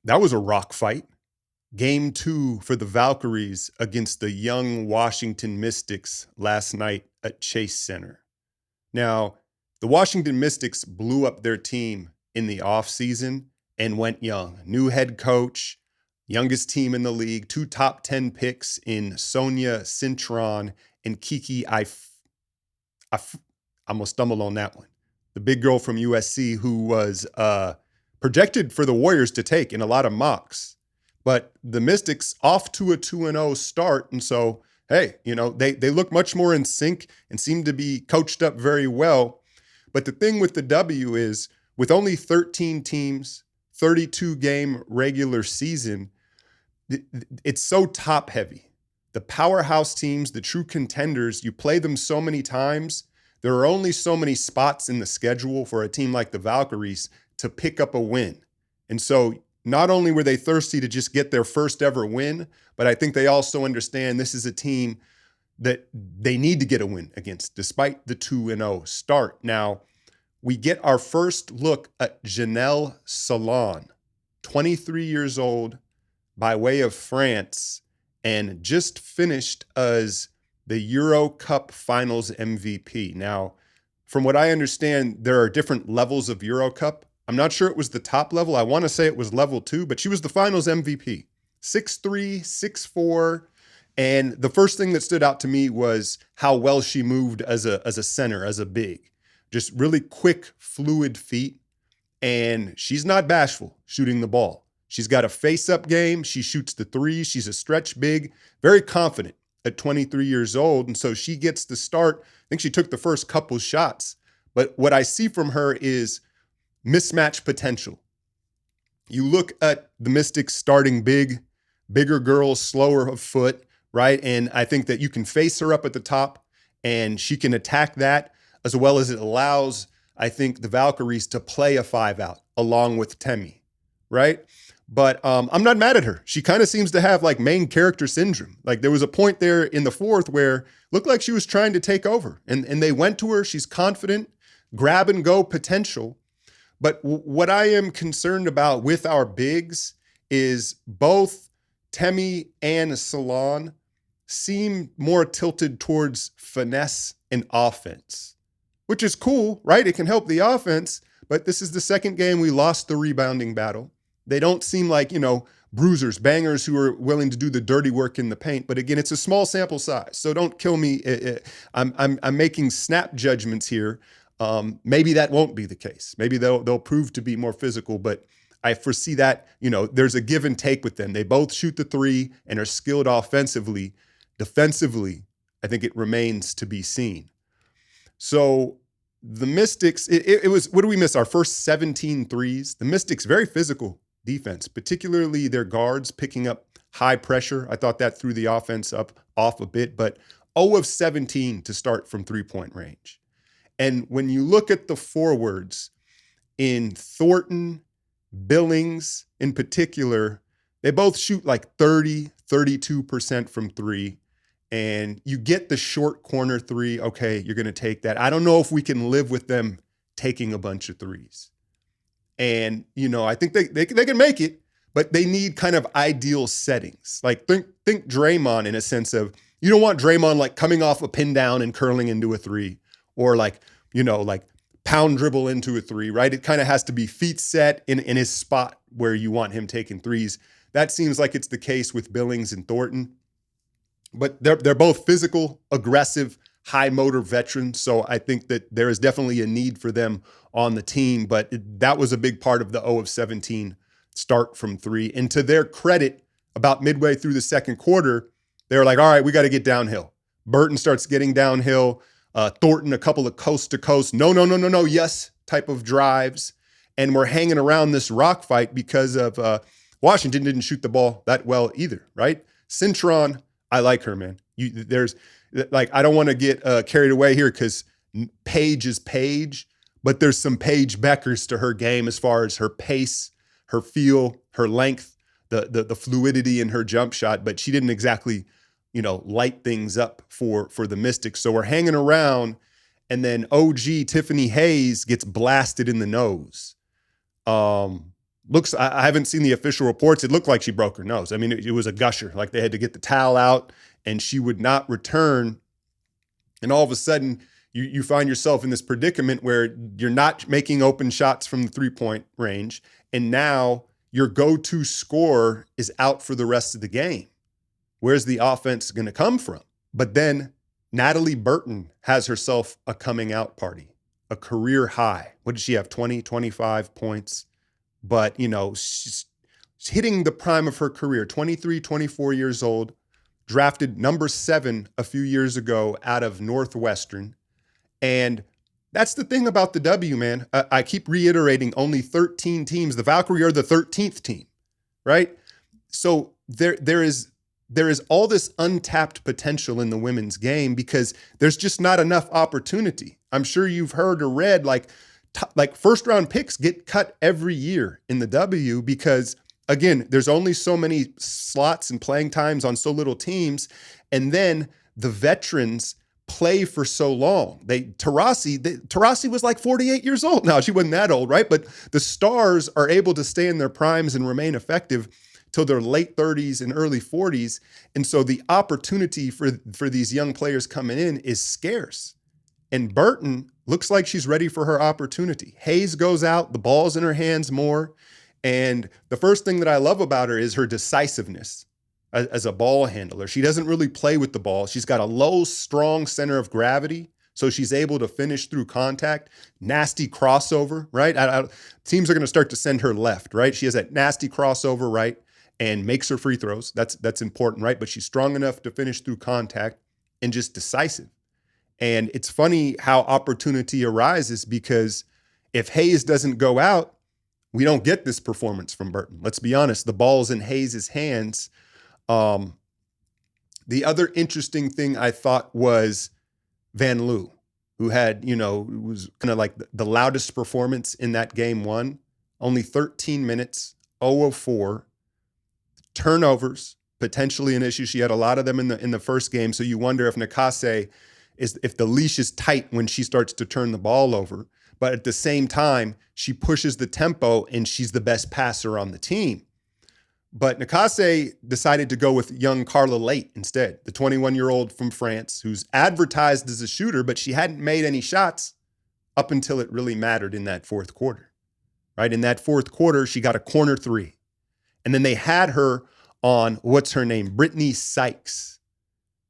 That was a rock fight. Game 2 for the Valkyries against the young Washington Mystics last night at Chase Center. Now, the Washington Mystics blew up their team in the offseason and went young. New head coach, youngest team in the league, 2 top 10 picks in Sonia Cintron and Kiki I'm gonna stumble on that one. The big girl from USC who was projected for the Warriors to take in a lot of mocks. But the Mystics off to a 2-0 start. And so, hey, they look much more in sync and seem to be coached up very well. But the thing with the W is with only 13 teams, 32 game regular season, it's so top heavy. The powerhouse teams, the true contenders, you play them so many times. There are only so many spots in the schedule for a team like the Valkyries to pick up a win. And so not only were they thirsty to just get their first ever win, but I think they also understand this is a team that they need to get a win against, despite the 2-0 start. Now, we get our first look at Janelle Salon, 23 years old, by way of France, and just finished as the Euro Cup Finals MVP. Now, from what I understand, there are different levels of Euro Cup. I'm not sure it was the top level. I want to say it was level 2, but she was the Finals MVP. 6'3", 6'4", and the first thing that stood out to me was how well she moved as a center, as a big. Just really quick, fluid feet, and she's not bashful shooting the ball. She's got a face-up game. She shoots the three. She's a stretch big, very confident at 23 years old. And so she gets the start. I think she took the first couple shots. But what I see from her is mismatch potential. You look at the Mystics starting bigger girls, slower of foot, right? And I think that you can face her up at the top and she can attack that, as well as it allows, I think, the Valkyries to play a 5-out along with Temi, right? But I'm not mad at her. She kind of seems to have like main character syndrome. Like there was a point there in the fourth where it looked like she was trying to take over and they went to her. She's confident, grab and go potential. But what I am concerned about with our bigs is both Temi and Salon seem more tilted towards finesse and offense, which is cool, right? It can help the offense, but this is the second game we lost the rebounding battle. They don't seem like, bruisers, bangers who are willing to do the dirty work in the paint. But again, it's a small sample size, so don't kill me. I'm making snap judgments here. Maybe that won't be the case. Maybe they'll prove to be more physical, but I foresee that, there's a give and take with them. They both shoot the three and are skilled offensively. Defensively, I think it remains to be seen. So the Mystics, it was, what do we miss? Our first 17 threes. The Mystics, very physical defense, particularly their guards picking up high pressure. I thought that threw the offense off a bit, but 0 of 17 to start from three-point range. And when you look at the forwards in Thornton, Billings in particular, they both shoot like 30, 32% from three. And you get the short corner three. Okay, you're going to take that. I don't know if we can live with them taking a bunch of threes. And, I think they can make it, but they need kind of ideal settings. Like think Draymond in a sense of, you don't want Draymond like coming off a pin down and curling into a three, or like pound dribble into a three, right? It kind of has to be feet set in his spot where you want him taking threes. That seems like it's the case with Billings and Thornton. But they're both physical, aggressive, high motor veterans. So I think that there is definitely a need for them on the team. But that was a big part of the 0 of 17 start from three. And to their credit, about midway through the second quarter, they were like, all right, we got to get downhill. Burton starts getting downhill. Thornton, a couple of coast to coast, no, yes type of drives. And we're hanging around this rock fight because of Washington didn't shoot the ball that well either, right? Cintron, I like her, man. I don't want to get carried away here because Paige is Paige, but there's some Paige Beckers to her game as far as her pace, her feel, her length, the fluidity in her jump shot, but she didn't exactly, light things up for the Mystics. So we're hanging around, and then OG Tiffany Hayes gets blasted in the nose. I haven't seen the official reports. It looked like she broke her nose. I mean, it was a gusher. Like they had to get the towel out and she would not return. And all of a sudden, you find yourself in this predicament where you're not making open shots from the 3-point range. And now your go-to scorer is out for the rest of the game. Where's the offense going to come from? But then Natalie Burton has herself a coming out party, a career high. What did she have? 20, 25 points. But, she's hitting the prime of her career, 23, 24 years old, drafted number 7 a few years ago out of Northwestern. And that's the thing about the W, man. I keep reiterating only 13 teams. The Valkyrie are the 13th team, right? So there is all this untapped potential in the women's game because there's just not enough opportunity. I'm sure you've heard or read like first round picks get cut every year in the W because, again, there's only so many slots and playing times on so little teams. And then the veterans play for so long. Taurasi was like 48 years old now. She wasn't that old, right? But the stars are able to stay in their primes and remain effective till their late 30s and early 40s. And so the opportunity for these young players coming in is scarce. And Burton looks like she's ready for her opportunity. Hayes goes out, the ball's in her hands more. And the first thing that I love about her is her decisiveness as a ball handler. She doesn't really play with the ball. She's got a low, strong center of gravity, so she's able to finish through contact. Nasty crossover, right? Teams are going to start to send her left, right? She has that nasty crossover, right? And makes her free throws. That's important, right? But she's strong enough to finish through contact and just decisive. And it's funny how opportunity arises because if Hayes doesn't go out, we don't get this performance from Burton. Let's be honest, the ball's in Hayes' hands. The other interesting thing I thought was Van Loo, who had, was kind of like the loudest performance in that game one. Only 13 minutes, 0 of 4. Turnovers, potentially an issue. She had a lot of them in the first game. So you wonder if Nakase if the leash is tight when she starts to turn the ball over. But at the same time, she pushes the tempo and she's the best passer on the team. But Nakase decided to go with young Carla Late instead, the 21-year-old from France who's advertised as a shooter, but she hadn't made any shots up until it really mattered in that fourth quarter, right? In that fourth quarter, she got a corner 3. And then they had her on, what's her name? Brittany Sykes,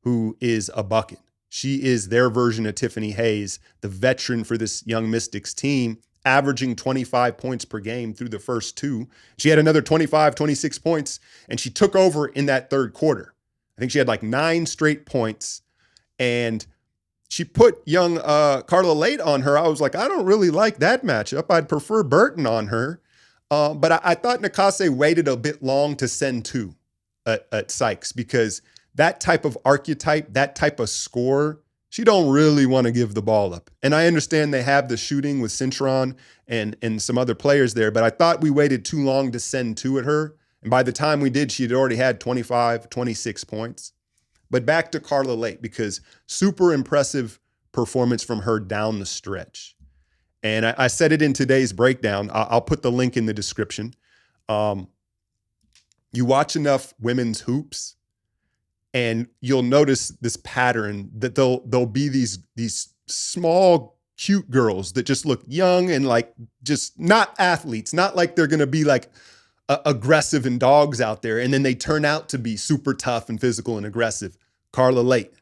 who is a bucket. She is their version of Tiffany Hayes, the veteran for this young Mystics team, averaging 25 points per game through the first 2. She had another 25, 26 points, and she took over in that third quarter. I think she had like 9 straight points, and she put young Carla Late on her. I was like, I don't really like that matchup. I'd prefer Burton on her. But I thought Nakase waited a bit long to send 2 at Sykes because that type of archetype, that type of scorer, she don't really want to give the ball up. And I understand they have the shooting with Cintron and some other players there, but I thought we waited too long to send 2 at her. And by the time we did, she had already had 25, 26 points. But back to Carla Late, because super impressive performance from her down the stretch. And I said it in today's breakdown. I'll put the link in the description. You watch enough women's hoops, and you'll notice this pattern that there'll be these small, cute girls that just look young and like just not athletes, not like they're going to be like aggressive and dogs out there. And then they turn out to be super tough and physical and aggressive. Carla Late,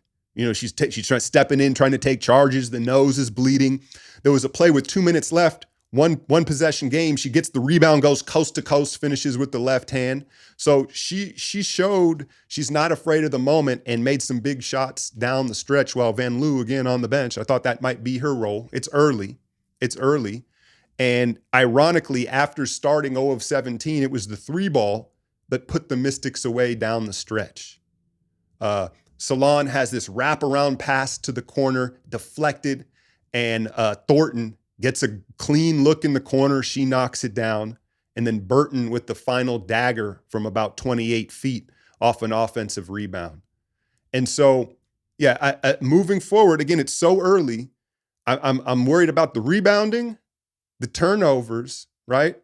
she's stepping in, trying to take charges. The nose is bleeding. There was a play with 2 minutes left. One possession game. She gets the rebound, goes coast to coast, finishes with the left hand. So she showed she's not afraid of the moment and made some big shots down the stretch while Van Loo, again, on the bench. I thought that might be her role. It's early. And ironically, after starting 0 of 17, it was the 3 ball that put the Mystics away down the stretch. Salon has this wraparound pass to the corner, deflected, and Thornton gets a clean look in the corner. She knocks it down. And then Burton with the final dagger from about 28 feet off an offensive rebound. And so, yeah, moving forward, again, it's so early. I'm worried about the rebounding, the turnovers, right?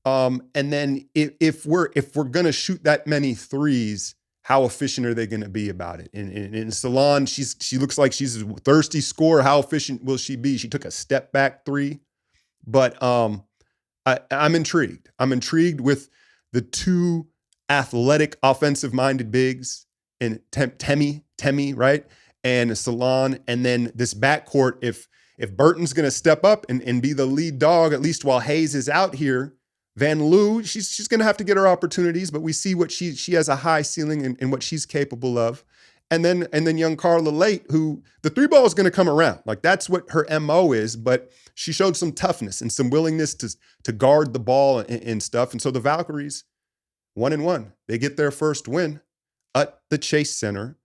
And then if we're gonna shoot that many threes, how efficient are they gonna be about it? And Salon, she looks like she's a thirsty scorer. How efficient will she be? She took a step back three, but I'm intrigued. I'm intrigued with the two athletic, offensive-minded bigs and Temi, right? And Salon, and then this backcourt. If Burton's gonna step up and be the lead dog, at least while Hayes is out here, Van Loo, she's gonna have to get her opportunities, but we see what she has a high ceiling in what she's capable of. And then young Carla Late, who the three ball is gonna come around. Like that's what her MO is, but she showed some toughness and some willingness to guard the ball and stuff. And so the Valkyries, 1-1. They get their first win at the Chase Center.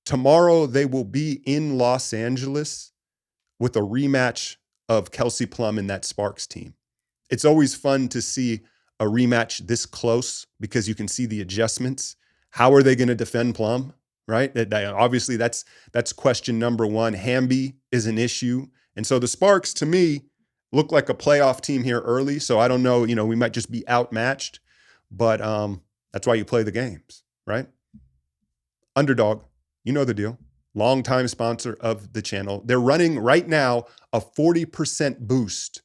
Tomorrow they will be in Los Angeles with a rematch of Kelsey Plum and that Sparks team. It's always fun to see a rematch this close because you can see the adjustments. How are they going to defend Plum, right? Obviously, that's question number one. Hamby is an issue. And so the Sparks, to me, look like a playoff team here early. So I don't know, we might just be outmatched. But that's why you play the games, right? Underdog, you know the deal. Longtime sponsor of the channel. They're running right now a 40% boost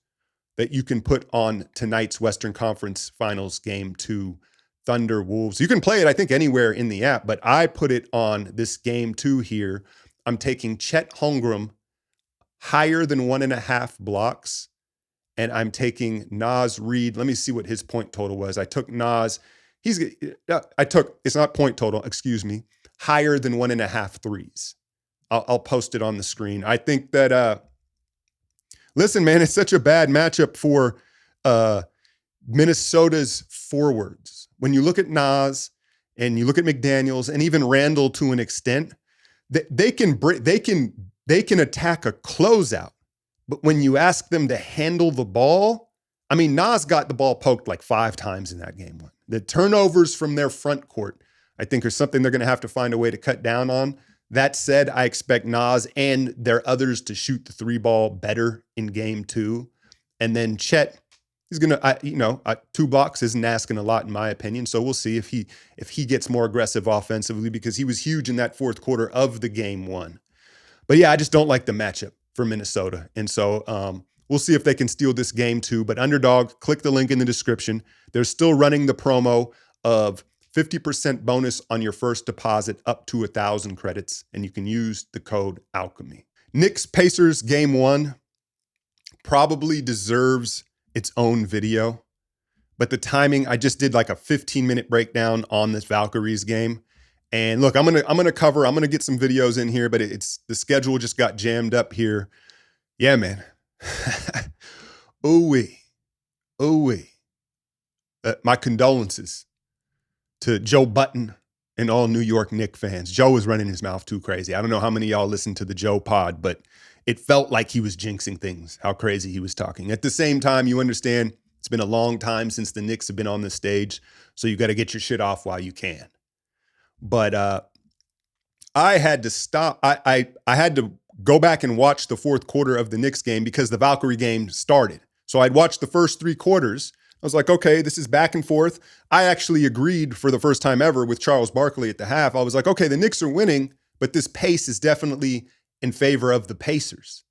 that you can put on tonight's Western Conference Finals Game 2, Thunder Wolves. You can play it, I think, anywhere in the app, but I put it on this Game 2 here. I'm taking Chet Holmgren higher than 1.5 blocks, and I'm taking Naz Reid. Let me see what his point total was. I took Naz. It's not point total, excuse me, higher than 1.5 threes. I'll post it on the screen. I think that, listen, man, it's such a bad matchup for Minnesota's forwards. When you look at Naz and you look at McDaniels and even Randall to an extent, they can attack a closeout. But when you ask them to handle the ball, I mean, Naz got the ball poked like 5 times in that game one. The turnovers from their front court, I think, are something they're going to have to find a way to cut down on. That said, I expect Naz and their others to shoot the 3 ball better in Game 2. And then Chet, he's going to, 2 blocks isn't asking a lot in my opinion. So we'll see if he gets more aggressive offensively because he was huge in that fourth quarter of the Game 1. But yeah, I just don't like the matchup for Minnesota. And so we'll see if they can steal this Game 2. But Underdog, click the link in the description. They're still running the promo of 50% bonus on your first deposit up to 1,000 credits, and you can use the code Alchemy. Knicks Pacers Game 1 probably deserves its own video, but the timing, I just did like a 15-minute breakdown on this Valkyries game. And look, I'm gonna get some videos in here, but it's the schedule just got jammed up here. Yeah, man. Ooh-wee. My condolences to Joe Button and all New York Knicks fans. Joe was running his mouth too crazy. I don't know how many of y'all listened to the Joe pod, but it felt like he was jinxing things, how crazy he was talking. At the same time, you understand it's been a long time since the Knicks have been on the stage, so you got to get your shit off while you can. But I had to stop. I had to go back and watch the fourth quarter of the Knicks game because the Valkyrie game started. So I'd watched the first 3 quarters. I was like, okay, this is back and forth. I actually agreed for the first time ever with Charles Barkley at the half. I was like, okay, the Knicks are winning, but this pace is definitely in favor of the Pacers.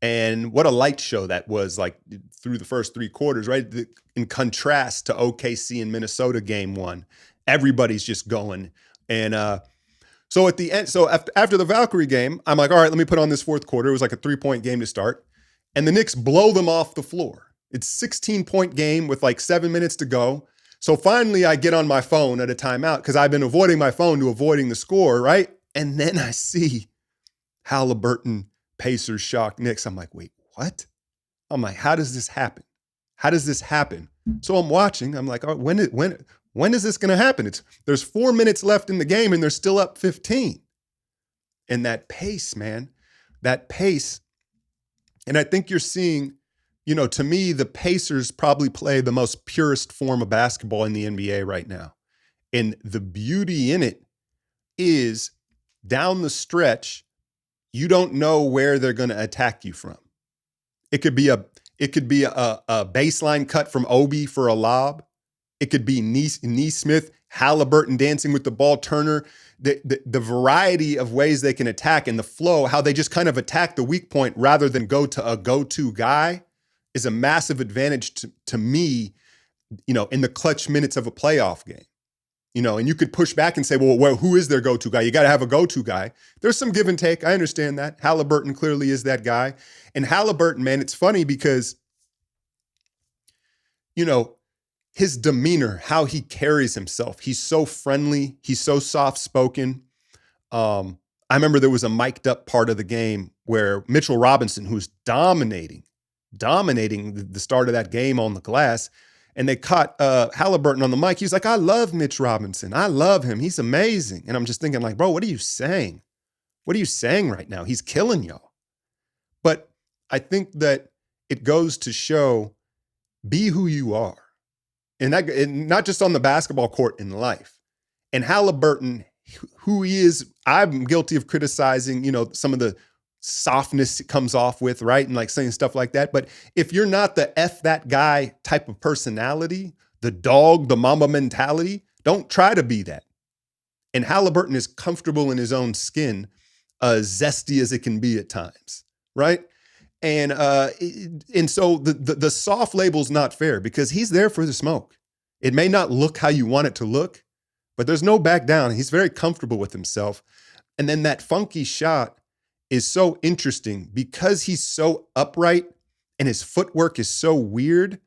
And what a light show that was, like, through the first 3 quarters, right? In contrast to OKC and Minnesota Game 1, everybody's just going. And so at the end, after the Valkyrie game, I'm like, all right, let me put on this fourth quarter. It was like a 3-point game to start. And the Knicks blow them off the floor. It's 16-point game with like 7 minutes to go. So finally I get on my phone at a timeout because I've been avoiding my phone to avoiding the score, right? And then I see Halliburton, Pacers shock Knicks. I'm like, wait, what? I'm like, how does this happen? How does this happen? So I'm watching. I'm like, oh, when is this going to happen? There's 4 minutes left in the game and they're still up 15. And that pace, man, that pace. And I think you're seeing, to me, the Pacers probably play the most purest form of basketball in the NBA right now. And the beauty in it is down the stretch, you don't know where they're going to attack you from. It could be It could be a baseline cut from Obi for a lob. It could be Neesmith, Halliburton dancing with the ball, Turner. The variety of ways they can attack and the flow, how they just kind of attack the weak point rather than go to a go-to guy is a massive advantage to me, in the clutch minutes of a playoff game. And you could push back and say, well, who is their go-to guy? You got to have a go-to guy. There's some give and take. I understand that. Halliburton clearly is that guy. And Halliburton, man, it's funny because, his demeanor, how he carries himself. He's so friendly. He's so soft-spoken. I remember there was a mic'd up part of the game where Mitchell Robinson, who's dominating the start of that game on the glass, and they caught Halliburton on the mic. He's like, I love Mitch Robinson. I love him. He's amazing. And I'm just thinking like, bro, what are you saying? What are you saying right now? He's killing y'all. But I think that it goes to show, be who you are. And not just on the basketball court, in life. And Halliburton, who he is, I'm guilty of criticizing, some of the softness it comes off with, right? And like saying stuff like that. But if you're not the F that guy type of personality, the dog, the mama mentality, don't try to be that. And Halliburton is comfortable in his own skin, zesty as it can be at times, right? And so the soft label's not fair because he's there for the smoke. It may not look how you want it to look, but there's no back down. He's very comfortable with himself. And then that funky shot is so interesting because he's so upright and his footwork is so weird.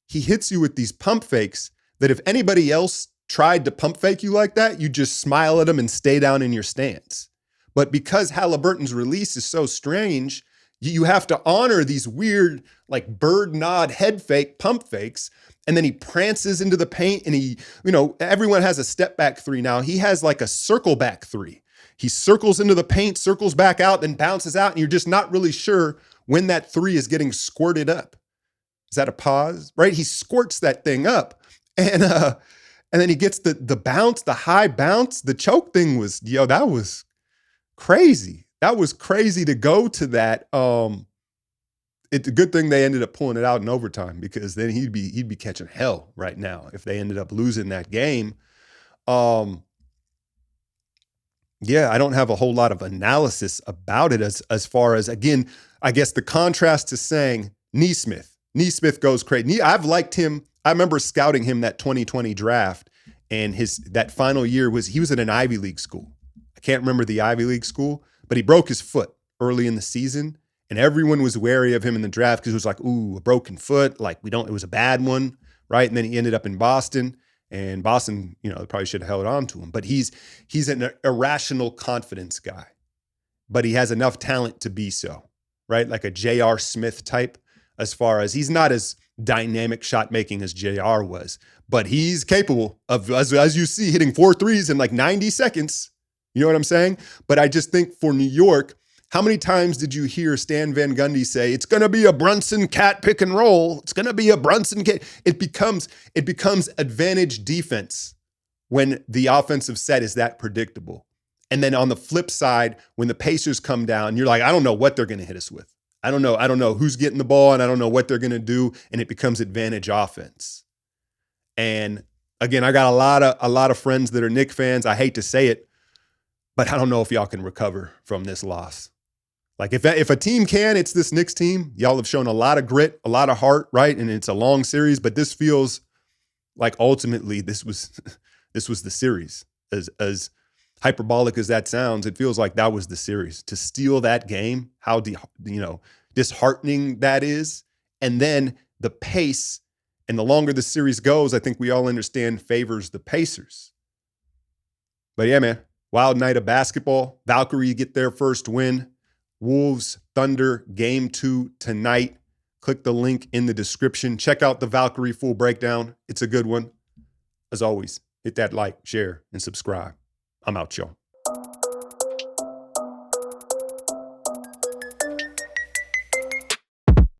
He hits you with these pump fakes that if anybody else tried to pump fake you like that, you just smile at them and stay down in your stance. But because Halliburton's release is so strange, you have to honor these weird, like bird nod head fake pump fakes. And then he prances into the paint and he, everyone has a step back three now. He has like a circle back three. He circles into the paint, circles back out, then bounces out. And you're just not really sure when that three is getting squirted up. Is that a pause? Right? He squirts that thing up. And then he gets the bounce, the high bounce. The choke thing was, that was crazy. That was crazy to go to that. It's a good thing they ended up pulling it out in overtime because then he'd be catching hell right now if they ended up losing that game. Yeah, I don't have a whole lot of analysis about it as far as, again, I guess the contrast to saying Neesmith. Neesmith goes crazy. I've liked him. I remember scouting him that 2020 draft, and that final year he was at an Ivy League school. I can't remember the Ivy League school, but he broke his foot early in the season, and everyone was wary of him in the draft because it was like, ooh, a broken foot. Like it was a bad one, right? And then he ended up in Boston. And Boston, probably should have held on to him. But he's an irrational confidence guy. But he has enough talent to be so, right? Like a J.R. Smith type, as far as he's not as dynamic shot making as J.R. was. But he's capable of, as you see, hitting 4 threes in like 90 seconds. You know what I'm saying? But I just think for New York, how many times did you hear Stan Van Gundy say, it's going to be a Brunson Cat pick and roll. It's going to be a Brunson Cat. It becomes advantage defense when the offensive set is that predictable. And then on the flip side, when the Pacers come down, you're like, I don't know what they're going to hit us with. I don't know who's getting the ball and I don't know what they're going to do. And it becomes advantage offense. And again, I got a lot of friends that are Knicks fans. I hate to say it, but I don't know if y'all can recover from this loss. Like if a team can, it's this Knicks team. Y'all have shown a lot of grit, a lot of heart, right? And it's a long series, but this feels like ultimately this was the series. As hyperbolic as that sounds, it feels like that was the series. To steal that game, how disheartening that is. And then the pace, and the longer the series goes, I think we all understand favors the Pacers. But yeah, man, wild night of basketball. Valkyrie get their first win. Wolves, Thunder, Game 2 tonight. Click the link in the description. Check out the Valkyrie full breakdown. It's a good one. As always, hit that like, share, and subscribe. I'm out, y'all.